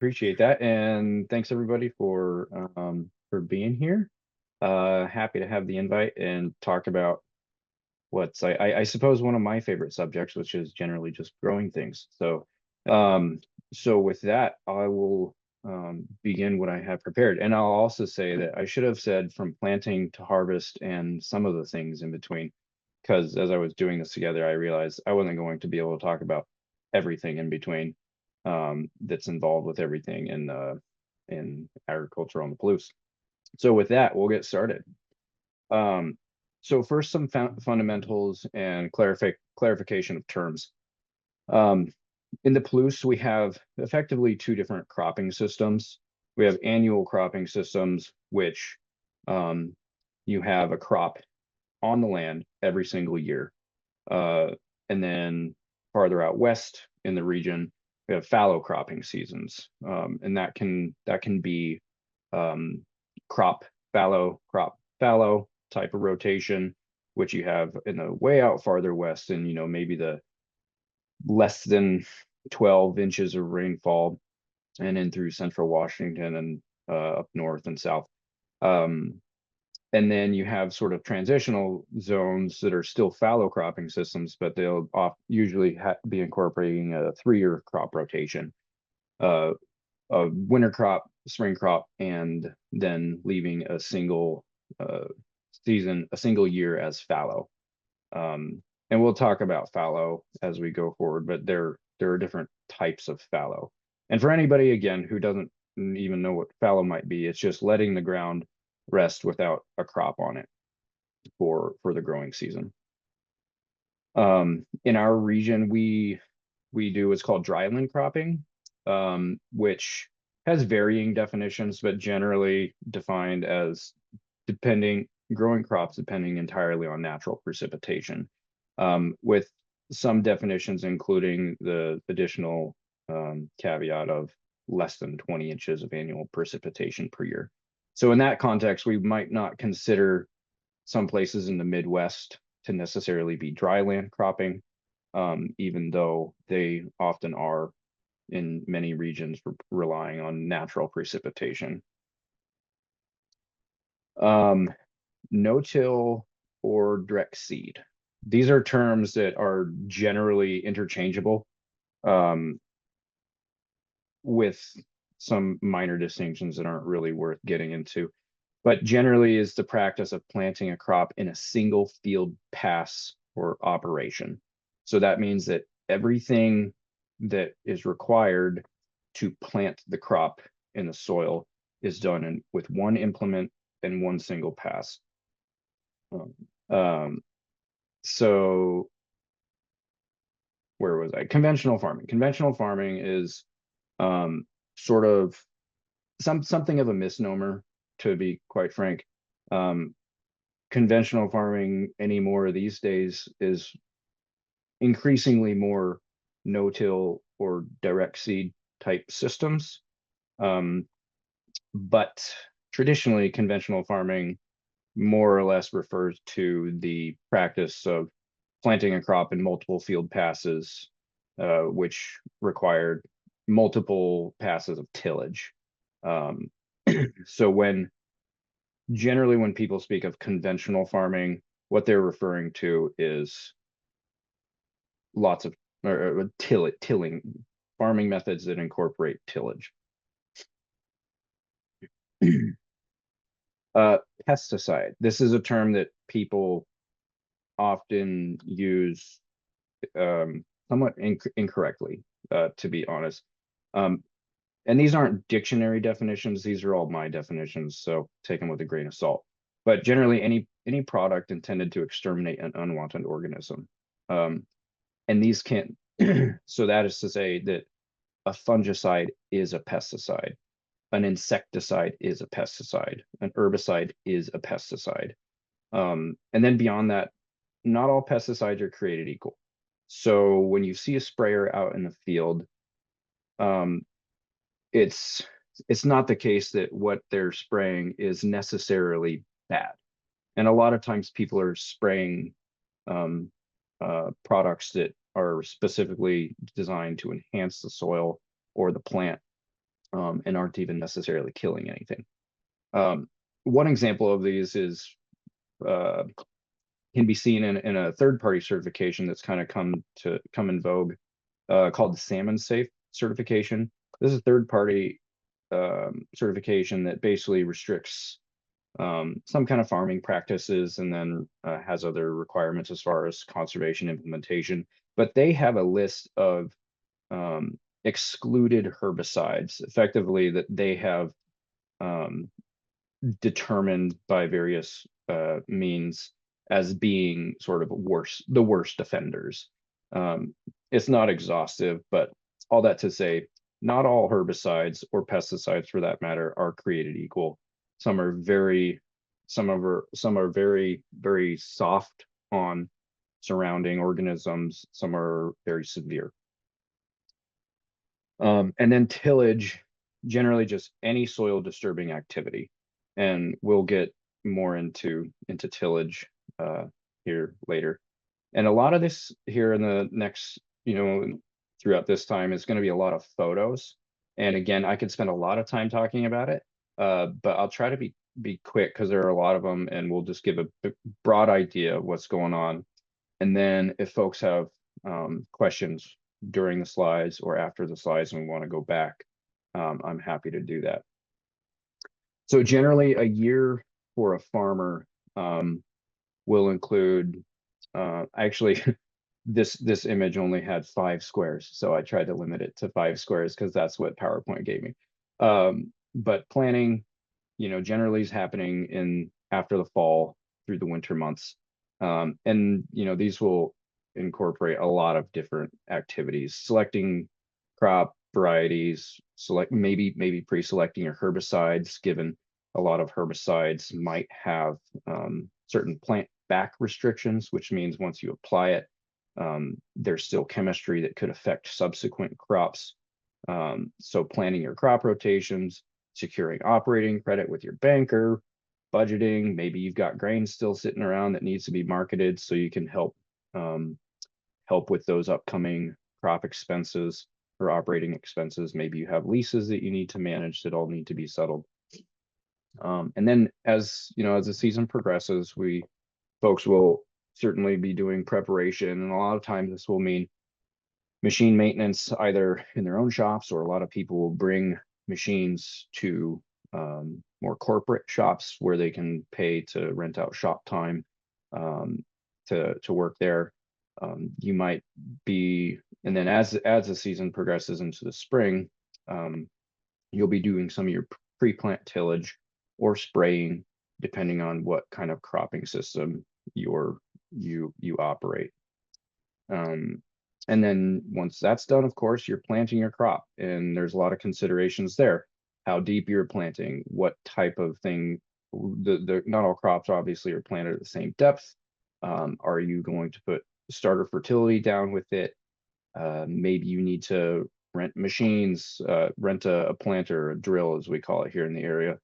Appreciate that, and thanks everybody for being here. Happy to have the invite and talk about what's I suppose one of my favorite subjects, which is generally just growing things. Um, so with that, I will begin what I have prepared, and I'll also say that I should have said from planting to harvest and some of the things in between, because as I was doing this together, I realized I wasn't going to be able to talk about everything in between that's involved with everything in agriculture on the Palouse. So with that, we'll get started. Um, so first, some fundamentals and clarification of terms. Um, in the Palouse, we have effectively two different cropping systems. We have annual cropping systems, which um, you have a crop on the land every single year. Uh, and then farther out west in the region, we have fallow cropping seasons, and that can be um, crop fallow type of rotation, which you have in the way out farther west, and maybe the less than 12 inches of rainfall, and in through central Washington and up north and south. Um, and then you have sort of transitional zones that are still fallow cropping systems, but they'll usually be incorporating a 3-year crop rotation, uh, a winter crop, spring crop, and then leaving a single uh, a single year as fallow. And we'll talk about fallow as we go forward, but there are different types of fallow. And for anybody again who doesn't even know what fallow might be, it's just letting the ground rest without a crop on it for the growing season. In our region, we do what's called dryland cropping, which has varying definitions, but generally defined as depending growing crops depending entirely on natural precipitation, with some definitions including the additional caveat of less than 20 inches of annual precipitation per year. So in that context, we might not consider some places in the Midwest to necessarily be dryland cropping, even though they often are in many regions relying on natural precipitation. Um, No-till or direct seed. These are terms that are generally interchangeable, um, with some minor distinctions that aren't really worth getting into. But generally is the practice of planting a crop in a single field pass or operation. So that means that everything that is required to plant the crop in the soil is done with one implement and one single pass. Um, so where was I? Conventional farming. Conventional farming is um, sort of something of a misnomer, to be quite frank. Um, Conventional farming anymore these days is increasingly more no-till or direct seed type systems. Um, but traditionally, conventional farming more or less refers to the practice of planting a crop in multiple field passes, which required multiple passes of tillage. Um, so generally when people speak of conventional farming, what they're referring to is lots of tilling farming methods that incorporate tillage. uh, Pesticide. This is a term that people often use somewhat incorrectly, to be honest. Um, and these aren't dictionary definitions; these are all my definitions, so take them with a grain of salt. But generally, any product intended to exterminate an unwanted organism, and these can't. So that is to say that a fungicide is a pesticide, an insecticide is a pesticide, an herbicide is a pesticide. And then beyond that, not all pesticides are created equal. So when you see a sprayer out in the field, um, it's it's not the case that what they're spraying is necessarily bad. And a lot of times people are spraying um, products that are specifically designed to enhance the soil or the plant, and aren't even necessarily killing anything. One example of these is uh, can be seen in a third-party certification that's kind of come in vogue, called the Salmon Safe certification. This is a third-party certification that basically restricts some kind of farming practices, and then has other requirements as far as conservation implementation. But they have a list of excluded herbicides, effectively, that they have um, determined by various means as being sort of the worst offenders. Um, it's not exhaustive, but all that to say, not all herbicides or pesticides, for that matter, are created equal. Some are very soft on surrounding organisms. Some are very severe. And then tillage, generally just any soil disturbing activity. And we'll get more into tillage here later. And a lot of this here in the next, throughout this time is going to be a lot of photos. And again, I could spend a lot of time talking about it, but I'll try to be quick because there are a lot of them, and we'll just give a broad idea of what's going on. And then if folks have questions during the slides or after the slides and we want to go back, I'm happy to do that. So generally a year for a farmer will include, actually, this image only had 5 squares, so I tried to limit it to 5 squares because that's what PowerPoint gave me. But planting, generally is happening in after the fall through the winter months. And these will incorporate a lot of different activities, selecting crop varieties, maybe pre-selecting your herbicides, given a lot of herbicides might have certain plant back restrictions, which means once you apply it, there's still chemistry that could affect subsequent crops. So planning your crop rotations, securing operating credit with your banker, budgeting, maybe you've got grain still sitting around that needs to be marketed so you can help with those upcoming crop expenses or operating expenses. Maybe you have leases that you need to manage that all need to be settled. And then as the season progresses, folks will certainly be doing preparation, and a lot of times this will mean machine maintenance either in their own shops, or a lot of people will bring machines to more corporate shops where they can pay to rent out shop time to work there. You might be, and then as the season progresses into the spring, you'll be doing some of your pre-plant tillage or spraying, depending on what kind of cropping system you operate. And then once that's done, of course, you're planting your crop, and there's a lot of considerations there. How deep you're planting, what type of thing. Not all crops obviously are planted at the same depth. Are you going to put starter fertility down with it? Maybe you need to rent machines, rent a planter, a drill as we call it here in the area.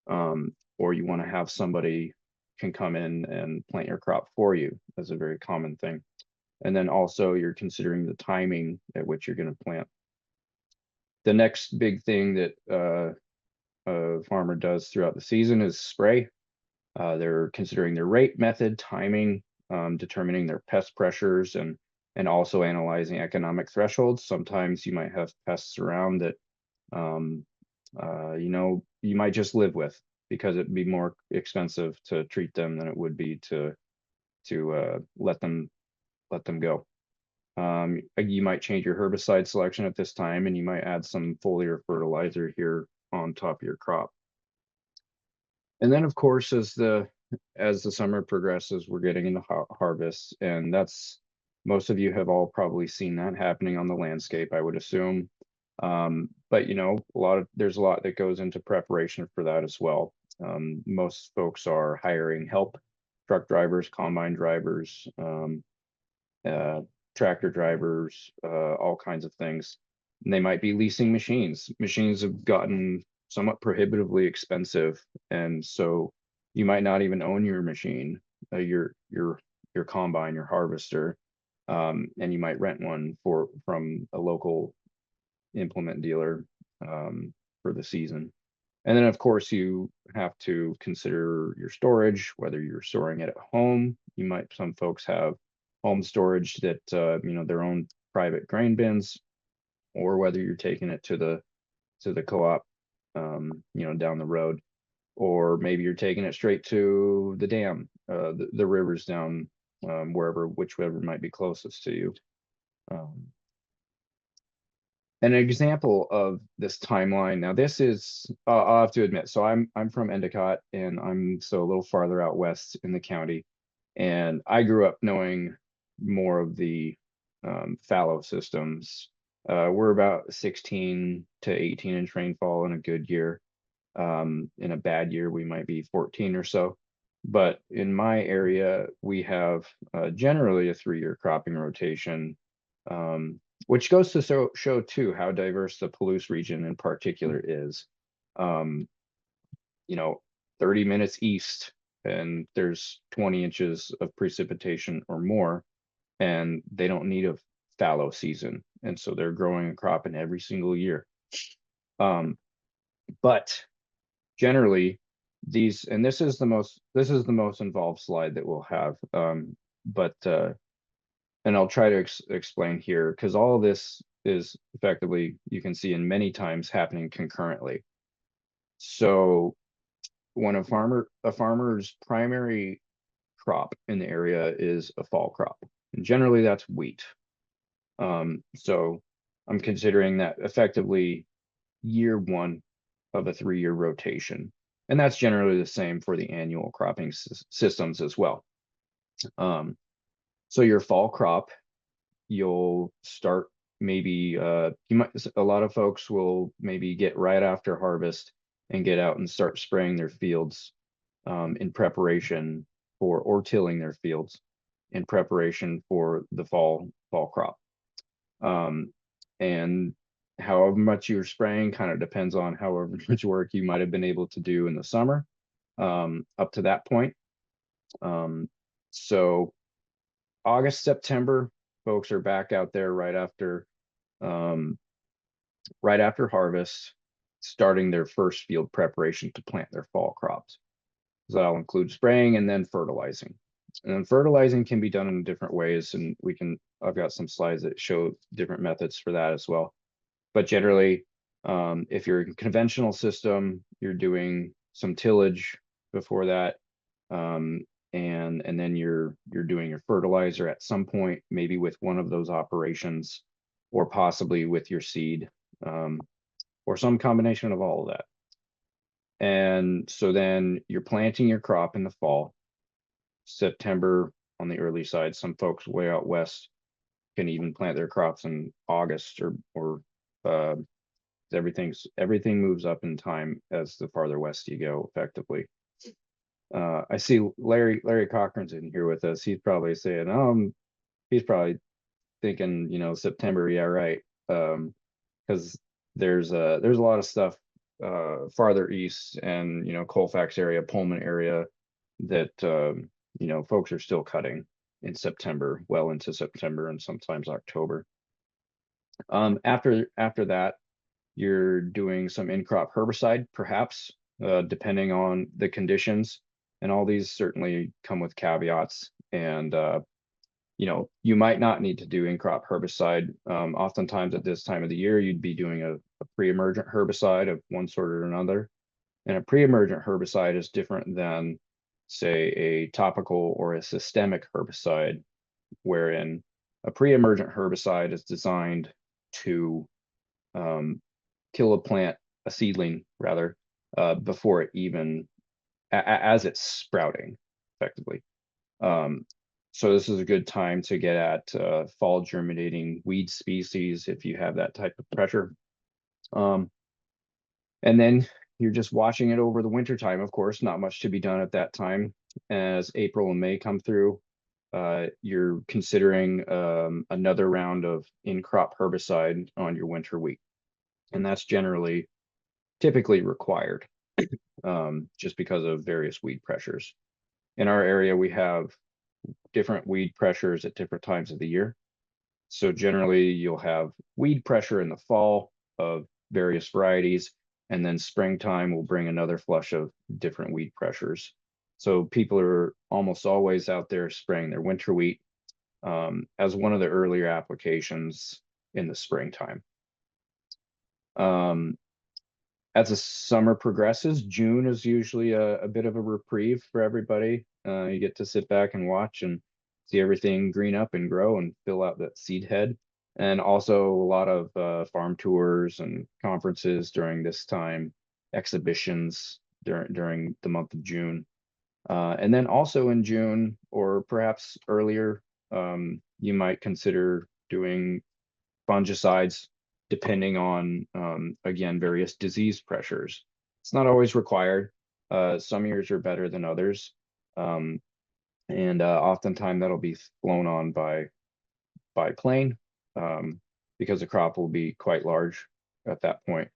Or you want to have somebody can come in and plant your crop for you. That's a very common thing. And then also you're considering the timing at which you're going to plant. The next big thing that a farmer does throughout the season is spray. They're considering their rate, method, timing, determining their pest pressures, and also analyzing economic thresholds. Sometimes you might have pests around that you might just live with, because it'd be more expensive to treat them than it would be to let them go. You might change your herbicide selection at this time, and you might add some foliar fertilizer here on top of your crop. And then, of course, as the summer progresses, we're getting into harvest, and most of you have all probably seen that happening on the landscape, I would assume. But there's a lot that goes into preparation for that as well. Most folks are hiring help, truck drivers, combine drivers, tractor drivers, all kinds of things. And they might be leasing machines. Machines have gotten somewhat prohibitively expensive, and so you might not even own your machine, your combine, your harvester, and you might rent one from a local implement dealer. for the season. And then of course you have to consider your storage, whether you're storing it at home. Some folks have home storage that, their own private grain bins, or whether you're taking it to the co-op, down the road, or maybe you're taking it straight to the dam, the rivers down, whichever might be closest to you. Um, an example of this timeline. Now, this is, I'll have to admit, so I'm from Endicott, and I'm so a little farther out west in the county, and I grew up knowing more of the fallow systems. We're about 16 to 18-inch rainfall in a good year. In a bad year, we might be 14 or so. But in my area, we have generally a 3-year cropping rotation, which goes to show too how diverse the Palouse region in particular is. Um, 30 minutes east, and there's 20 inches of precipitation or more, and they don't need a fallow season, and so they're growing a crop in every single year. But generally, this is the most involved slide that we'll have, but and I'll try to explain here, because all of this is effectively, you can see in many times, happening concurrently. So when a farmer's primary crop in the area is a fall crop, and generally that's wheat. So I'm considering that effectively year one of a 3-year rotation, and that's generally the same for the annual cropping systems as well. So your fall crop, you'll start maybe, a lot of folks will maybe get right after harvest and get out and start spraying their fields, in preparation for, or tilling their fields in preparation for the fall crop. And however much you're spraying kind of depends on however much work you might have been able to do in the summer, up to that point. So August, September, folks are back out there right after harvest, starting their first field preparation to plant their fall crops. So that'll include spraying and then fertilizing. And then fertilizing can be done in different ways, and I've got some slides that show different methods for that as well. But generally, if you're in a conventional system, you're doing some tillage before that, and then you're doing your fertilizer at some point, maybe with one of those operations, or possibly with your seed, or some combination of all of that. And so then you're planting your crop in the fall, September on the early side. Some folks way out west can even plant their crops in August, or everything moves up in time as the farther west you go, effectively. I see Larry Cochran's in here with us. He's probably saying, he's probably thinking, September, yeah, right. Because there's a lot of stuff farther east, and Colfax area, Pullman area, that folks are still cutting in September, well into September, and sometimes October. After that, you're doing some in-crop herbicide, perhaps, depending on the conditions. And all these certainly come with caveats. And you might not need to do in-crop herbicide. Oftentimes at this time of the year, you'd be doing a pre-emergent herbicide of one sort or another. And a pre-emergent herbicide is different than, say, a topical or a systemic herbicide, wherein a pre-emergent herbicide is designed to kill a seedling rather, before it even, as it's sprouting, effectively. So this is a good time to get at fall germinating weed species if you have that type of pressure. And then you're just watching it over the winter time. Of course, not much to be done at that time. As April and May come through, you're considering another round of in-crop herbicide on your winter wheat. And that's typically required, just because of various weed pressures. In our area, we have different weed pressures at different times of the year. So generally, you'll have weed pressure in the fall of various varieties, and then springtime will bring another flush of different weed pressures. So people are almost always out there spraying their winter wheat as one of the earlier applications in the springtime. As the summer progresses, June is usually a bit of a reprieve for everybody. You get to sit back and watch and see everything green up and grow and fill out that seed head. And also a lot of farm tours and conferences during this time, exhibitions during the month of June. And then also in June, or perhaps earlier, you might consider doing fungicides depending on, again, various disease pressures. It's not always required. Some years are better than others. And oftentimes that'll be flown on by plane because the crop will be quite large at that point.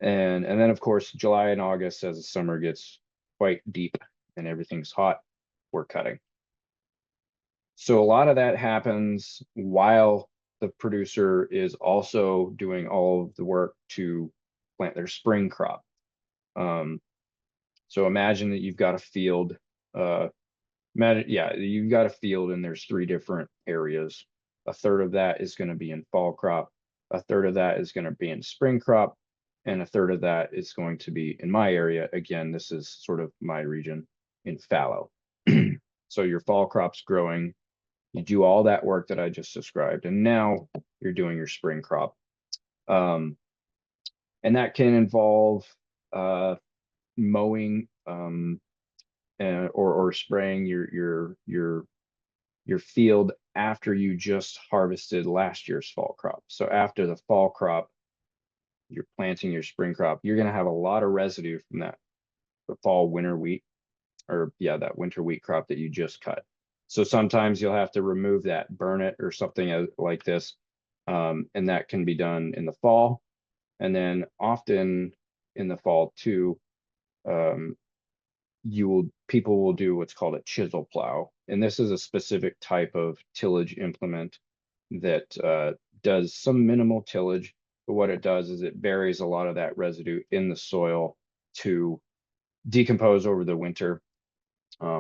And then of course, July and August, as the summer gets quite deep and everything's hot, we're cutting. So a lot of that happens while the producer is also doing all of the work to plant their spring crop. So imagine that you've got a field, you've got a field and there's 3 different areas. A third of that is going to be in fall crop, a third of that is going to be in spring crop, and a third of that is going to be in my area. Again, this is sort of my region in fallow. So your fall crop's growing. You do all that work that I just described, and now you're doing your spring crop. And that can involve mowing or spraying your field after you just harvested last year's fall crop. So after the fall crop, you're planting your spring crop. You're going to have a lot of residue from the fall winter wheat, or that winter wheat crop that you just cut. So sometimes you'll have to remove that, burn it or something like this. And that can be done in the fall. And then often in the fall too, people will do what's called a chisel plow. And this is a specific type of tillage implement that does some minimal tillage, but what it does is it buries a lot of that residue in the soil to decompose over the winter,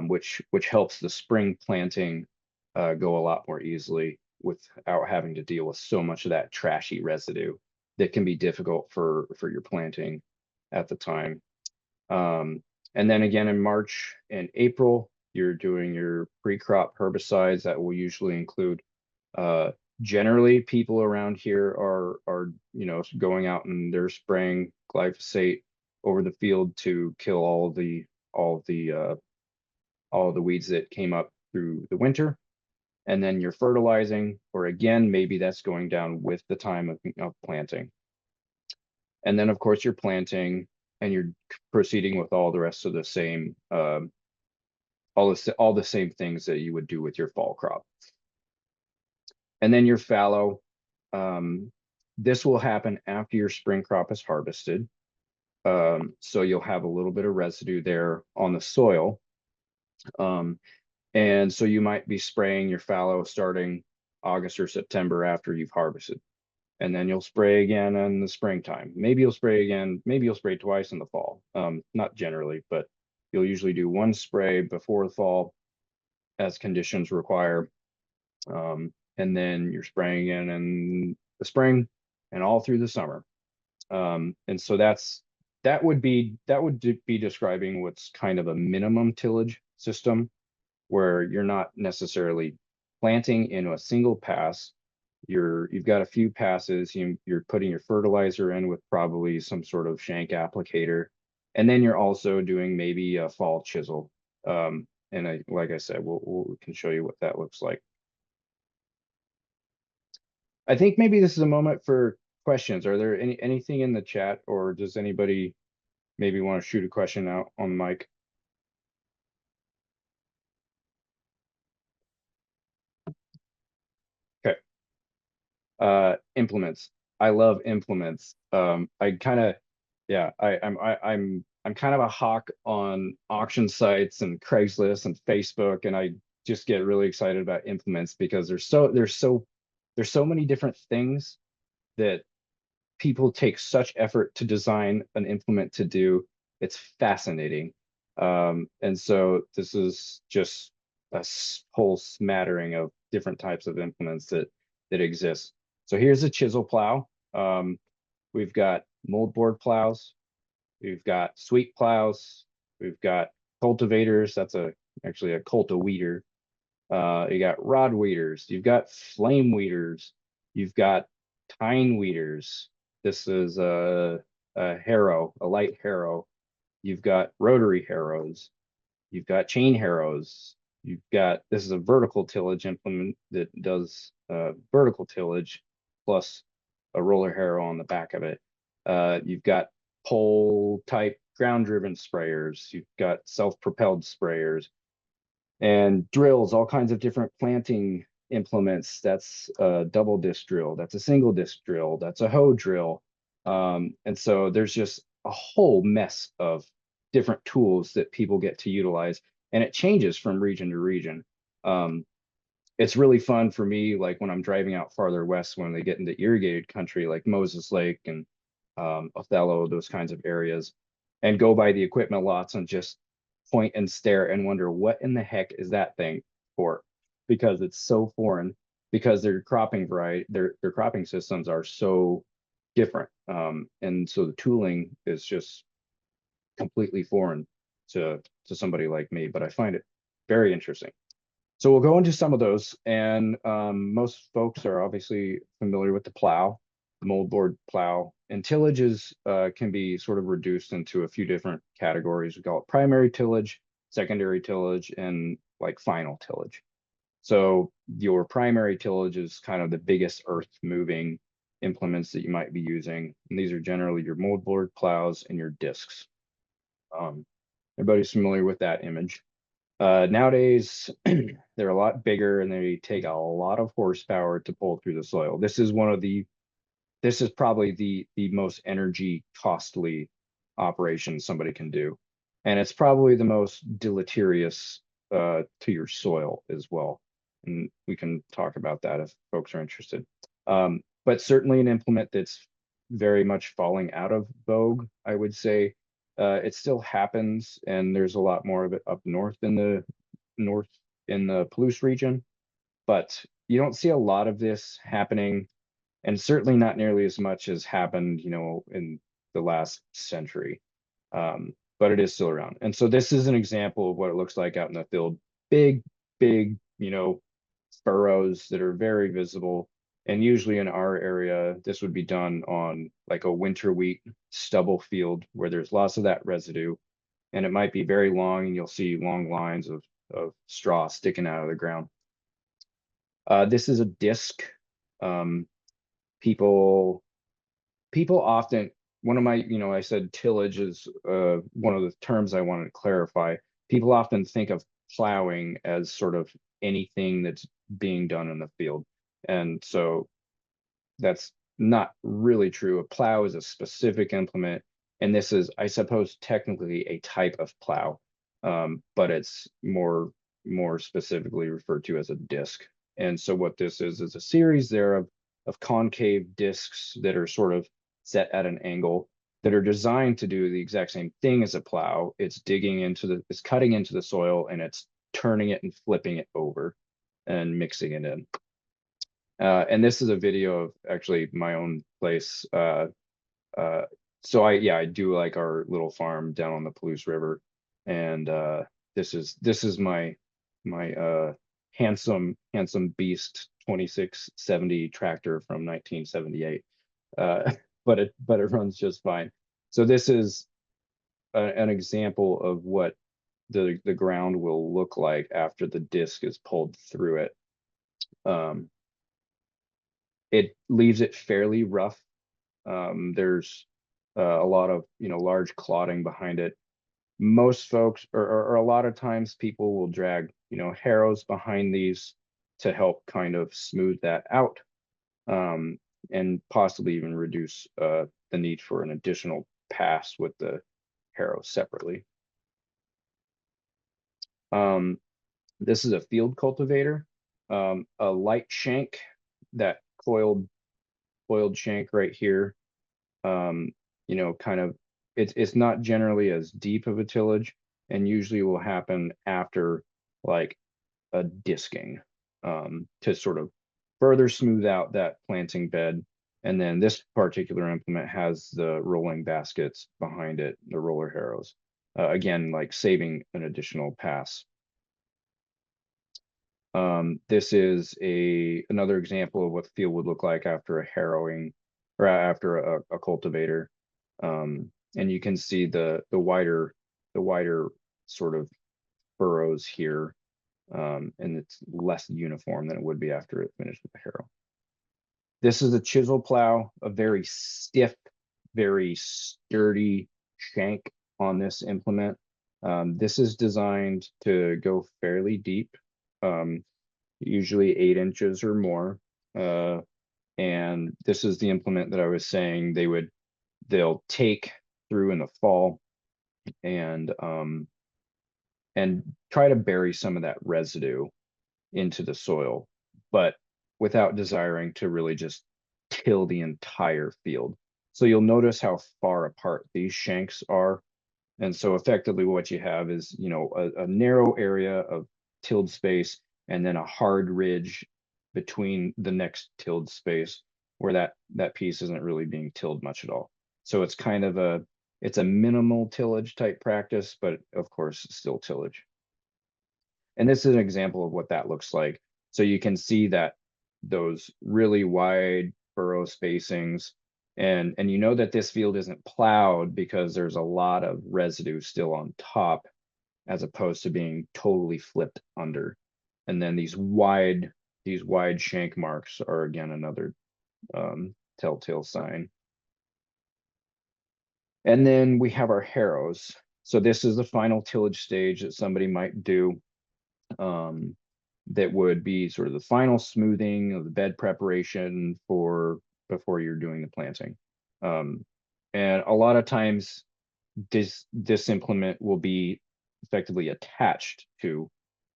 which helps the spring planting go a lot more easily without having to deal with so much of that trashy residue that can be difficult for your planting at the time. And then again in March and April, you're doing your pre-crop herbicides that will usually include, generally people around here are going out and they're spraying glyphosate over the field to kill all of the weeds that came up through the winter. And then you're fertilizing, or again, maybe that's going down with the time of planting. And then of course you're planting and you're proceeding with all the rest of the same, all the same things that you would do with your fall crop. And then your fallow, this will happen after your spring crop is harvested. So you'll have a little bit of residue there on the soil. And so you might be spraying your fallow starting August or September after you've harvested. And then you'll spray again in the springtime. Maybe you'll spray again, maybe you'll spray twice in the fall. Not generally, but you'll usually do one spray before the fall as conditions require. And then you're spraying again in the spring and all through the summer. And so that would be describing what's kind of a minimum tillage system, where you're not necessarily planting in a single pass. You've got a few passes. You're putting your fertilizer in with probably some sort of shank applicator, and then you're also doing maybe a fall chisel. And like I said, we can show you what that looks like. I think maybe this is a moment for questions. Are there anything in the chat, or does anybody maybe want to shoot a question out on the mic? Okay. Implements. I love implements. I'm kind of a hawk on auction sites and Craigslist and Facebook, and I just get really excited about implements because there's so many different things that people take such effort to design an implement to do. It's fascinating. And so this is just a whole smattering of different types of implements that exist. So here's a chisel plow. We've got moldboard plows. We've got sweep plows. We've got cultivators. That's actually a cultiweeder. You got rod weeders. You've got flame weeders. You've got tine weeders. This is a harrow, a light harrow. You've got rotary harrows. You've got chain harrows. This is a vertical tillage implement that does vertical tillage plus a roller harrow on the back of it. You've got pole type ground driven sprayers. You've got self-propelled sprayers and drills, all kinds of different planting implements. That's a double disc drill. That's a single disc drill. That's a hoe drill. And so there's just a whole mess of different tools that people get to utilize, and it changes from region to region. It's really fun for me, like when I'm driving out farther west, when they get into irrigated country, like Moses Lake and Othello, those kinds of areas, and go by the equipment lots and just point and stare and wonder what in the heck is that thing for, because it's so foreign, because their cropping variety, their cropping systems are so different. And so the tooling is just completely foreign to somebody like me, but I find it very interesting. So we'll go into some of those, and most folks are obviously familiar with the plow, the moldboard plow, and tillages can be sort of reduced into a few different categories. We call it primary tillage, secondary tillage, and like final tillage. So your primary tillage is kind of the biggest earth moving implements that you might be using, and these are generally your moldboard plows and your discs. Everybody's familiar with that image. Nowadays, they're a lot bigger and they take a lot of horsepower to pull through the soil. This is probably the most energy costly operation somebody can do. And it's probably the most deleterious to your soil as well. And we can talk about that if folks are interested. But certainly an implement that's very much falling out of vogue, I would say. It still happens, and there's a lot more of it up north in the Palouse region, but you don't see a lot of this happening, and certainly not nearly as much as happened, in the last century. But it is still around. And so this is an example of what it looks like out in the field. Big, big, furrows that are very visible. And usually in our area, this would be done on like a winter wheat stubble field where there's lots of that residue. And it might be very long, and you'll see long lines of straw sticking out of the ground. This is a disc. People often, one of my, I said tillage is one of the terms I wanted to clarify. People often think of plowing as sort of anything that's being done in the field. And so that's not really true. A plow is a specific implement, and this is, I suppose, technically a type of plow, but it's more specifically referred to as a disc. And so what this is a series there of concave discs that are sort of set at an angle that are designed to do the exact same thing as a plow. It's cutting into the soil, and it's turning it and flipping it over and mixing it in. And this is a video of actually my own place. So I do like our little farm down on the Palouse River, and this is my handsome beast 2670 tractor from 1978. But it runs just fine. So this is an example of what the ground will look like after the disc is pulled through it. It leaves it fairly rough. There's a lot of large clotting behind it. Most folks, or a lot of times, people will drag harrows behind these to help kind of smooth that out, and possibly even reduce the need for an additional pass with the harrow separately. This is a field cultivator, a light shank, that coiled shank right here. you know, kind of, it's not generally as deep of a tillage, and usually will happen after like a disking, to sort of further smooth out that planting bed. And then this particular implement has the rolling baskets behind it, the roller harrows. Again, like saving an additional pass. This is another example of what the field would look like after a harrowing, or after a cultivator. And you can see the wider sort of furrows here, and it's less uniform than it would be after it finished with the harrow. This is a chisel plow, a very stiff, very sturdy shank on this implement. This is designed to go fairly deep, usually 8 inches or more. And this is the implement that I was saying they'll take through in the fall, and try to bury some of that residue into the soil, but without desiring to really just till the entire field. So you'll notice how far apart these shanks are. And so effectively what you have is, you know, a narrow area of tilled space, and then a hard ridge between the next tilled space where that piece isn't really being tilled much at all. So it's kind of it's a minimal tillage type practice, but of course still tillage. And this is an example of what that looks like. So you can see that those really wide furrow spacings, and you know that this field isn't plowed because there's a lot of residue still on top, as opposed to being totally flipped under. And then these wide shank marks are again another telltale sign. And then we have our harrows. So this is the final tillage stage that somebody might do. That would be sort of the final smoothing of the bed preparation for before you're doing the planting. And a lot of times this implement will be effectively attached to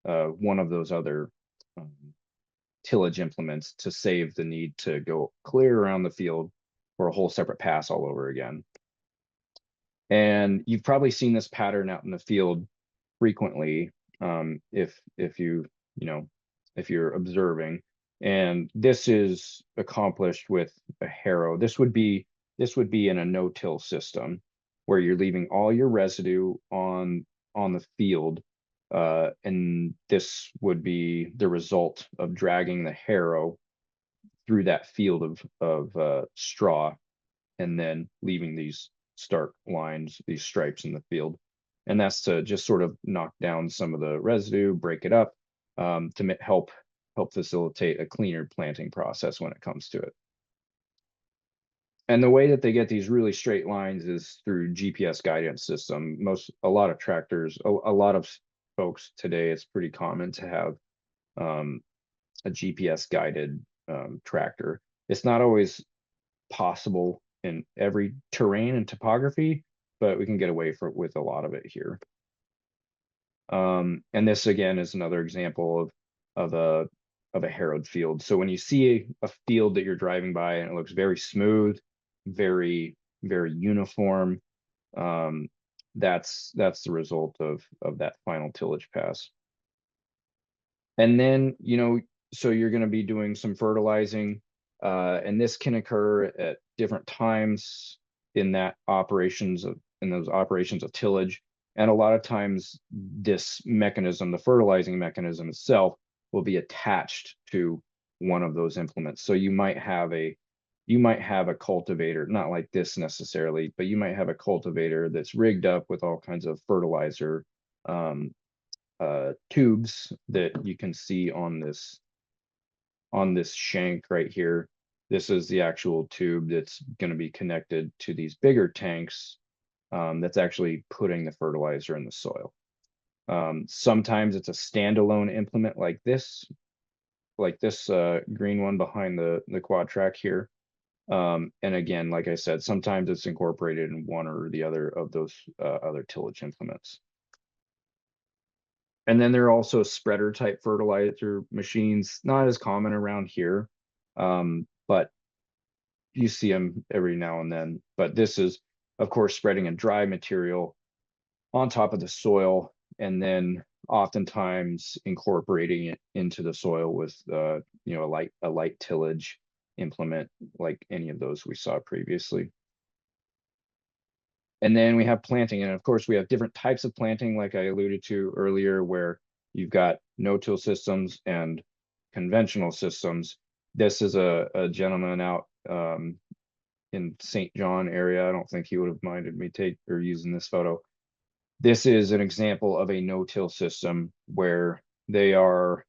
one of those other tillage implements to save the need to go clear around the field for a whole separate pass all over again. And you've probably seen this pattern out in the field frequently, if you know, if you're observing. And this is accomplished with a harrow. This would be in a no-till system, where you're leaving all your residue on the field, and this would be the result of dragging the harrow through that field of straw, and then leaving these stark lines, these stripes in the field. And that's to just sort of knock down some of the residue, break it up, to help facilitate a cleaner planting process when it comes to it. And the way that they get these really straight lines is through GPS guidance system. A lot of tractors, a lot of folks today, it's pretty common to have a GPS guided tractor. It's not always possible in every terrain and topography, but we can get away with a lot of it here. And this again is another example of a harrowed field. So when you see a field that you're driving by and it looks very smooth, very uniform, that's the result of that final tillage pass. And then, you know, so you're going to be doing some fertilizing, and this can occur at different times in those operations of tillage. And a lot of times this mechanism, the fertilizing mechanism itself, will be attached to one of those implements. So you might have a cultivator, not like this necessarily, but you might have a cultivator that's rigged up with all kinds of fertilizer tubes that you can see on this shank right here. This is the actual tube that's going to be connected to these bigger tanks, that's actually putting the fertilizer in the soil. Sometimes it's a standalone implement like this green one behind the quad track here. And again, like I said, sometimes it's incorporated in one or the other of those other tillage implements. And then there are also spreader type fertilizer machines, not as common around here, but you see them every now and then, but this is, of course, spreading a dry material on top of the soil, and then oftentimes incorporating it into the soil with a light tillage implement like any of those we saw previously. And then we have planting, and of course we have different types of planting, like I alluded to earlier, where you've got no-till systems and conventional systems. This is a gentleman out in St. John area. I don't think he would have minded me using this photo. This is an example of a no-till system where they are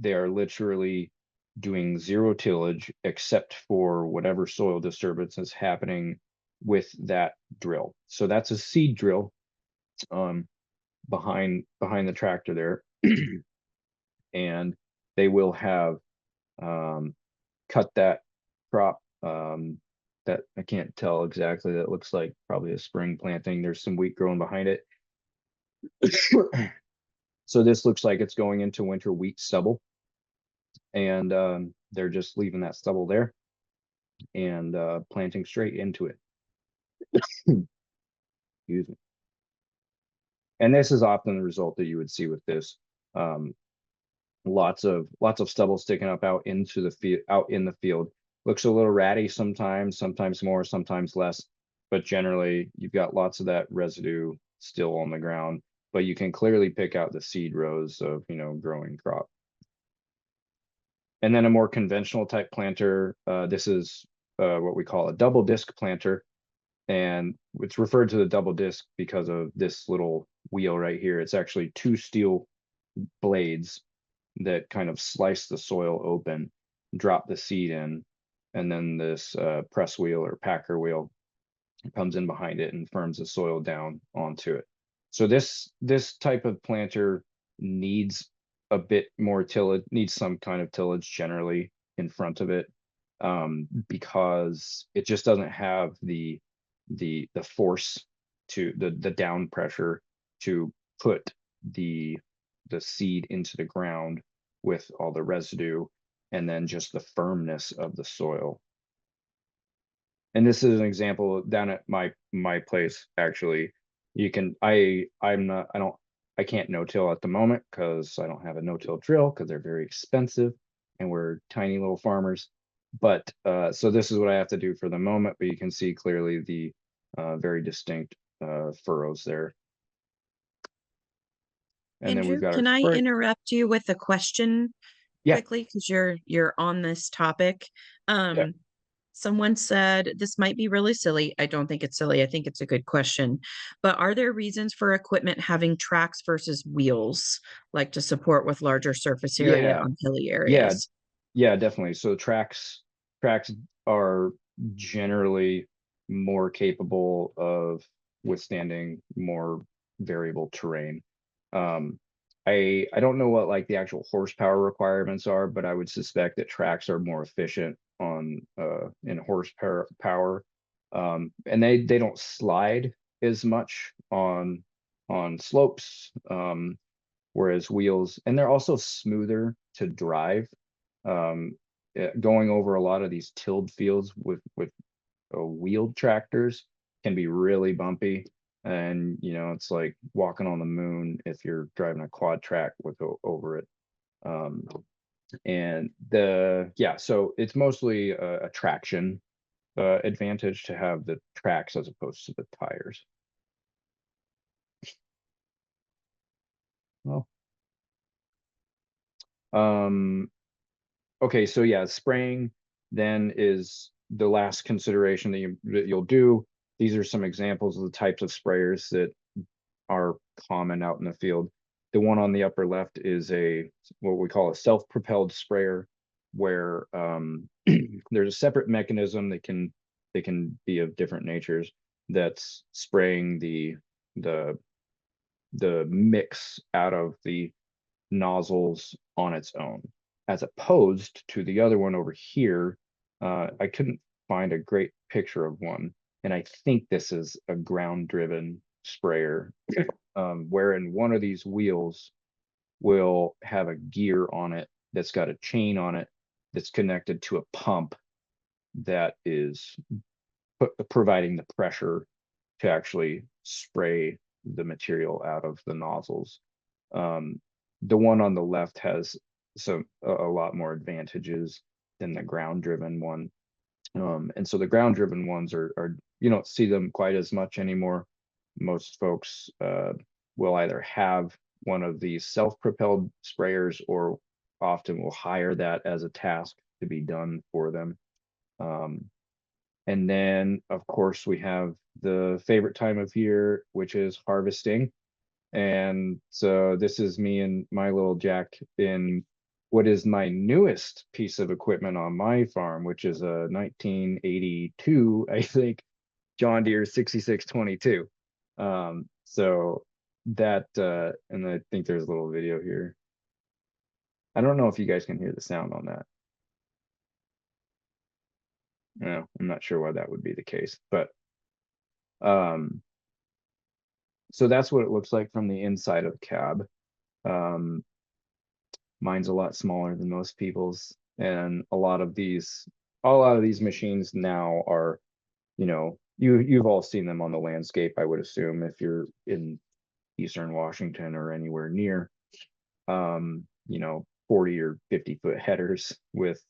literally doing zero tillage except for whatever soil disturbance is happening with that drill. So that's a seed drill behind the tractor there. And they will have cut that crop that I can't tell exactly. That looks like probably a spring planting. There's some wheat growing behind it. So this looks like it's going into winter wheat stubble, and they're just leaving that stubble there and planting straight into it. Excuse me. And this is often the result that you would see with this. Lots of stubble sticking up out into the field, out in the field. Looks a little ratty sometimes more, sometimes less, but generally you've got lots of that residue still on the ground, but you can clearly pick out the seed rows of, growing crop. And then a more conventional type planter, this is what we call a double disc planter. And it's referred to the double disc because of this little wheel right here. It's actually two steel blades that kind of slice the soil open, drop the seed in, and then this press wheel or packer wheel comes in behind it and firms the soil down onto it. So this type of planter needs a bit more tillage, needs some kind of tillage generally in front of it, because it just doesn't have the force to the down pressure to put the seed into the ground with all the residue, and then just the firmness of the soil. And this is an example down at my place. Actually, you can I can't no-till at the moment because I don't have a no-till drill because they're very expensive and we're tiny little farmers. But so this is what I have to do for the moment, but you can see clearly the very distinct furrows there. And then we've Andrew, got our can I spray. interrupt you with a question Yeah, quickly? Because you're on this topic. yeah, Someone said this might be really silly. I don't think it's silly. I think it's a good question. But are there reasons for equipment having tracks versus wheels, like to support with larger surface area yeah, on hilly yeah, areas? yeah, definitely. So tracks are generally more capable of withstanding more variable terrain. Um, I don't know what like the actual horsepower requirements are, but I would suspect that tracks are more efficient on in horsepower. And they don't slide as much on slopes, whereas wheels, and they're also smoother to drive. Going over a lot of these tilled fields with wheeled tractors can be really bumpy, and it's like walking on the moon if you're driving a quad track over it. um and so it's mostly a traction advantage to have the tracks as opposed to the tires. Well, um okay, so yeah, spraying then is the last consideration that you'll do. These are some examples of the types of sprayers that are common out in the field. The one on the upper left is what we call a self-propelled sprayer, where there's a separate mechanism that can be of different natures that's spraying the the mix out of the nozzles on its own, as opposed to the other one over here. I couldn't find a great picture of one, and I think this is a ground-driven sprayer, wherein one of these wheels will have a gear on it that's got a chain on it that's connected to a pump, that is providing the pressure to actually spray the material out of the nozzles. The one on the left has a lot more advantages than the ground driven one. And so the ground driven ones are you don't see them quite as much anymore. Most folks will either have one of these self-propelled sprayers or often will hire that as a task to be done for them. And then, of course, we have the favorite time of year, which is harvesting. And so this is me and my little Jack in what is my newest piece of equipment on my farm, which is a 1982, I think, John Deere 6622. So that, and I think there's a little video here. I don't know if you guys can hear the sound on that. No, I'm not sure why that would be the case, but um, so that's what it looks like from the inside of the cab. Um, mine's a lot smaller than most people's, and a lot of these machines now are, you know, you've all seen them on the landscape, I would assume, if you're in Eastern Washington or anywhere near. You know, 40 or 50-foot headers with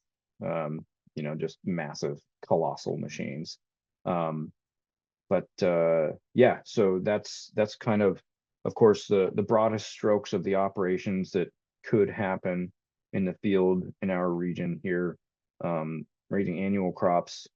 you know, just massive colossal machines. But yeah, so that's kind of course, the broadest strokes of the operations that could happen in the field in our region here. Raising annual crops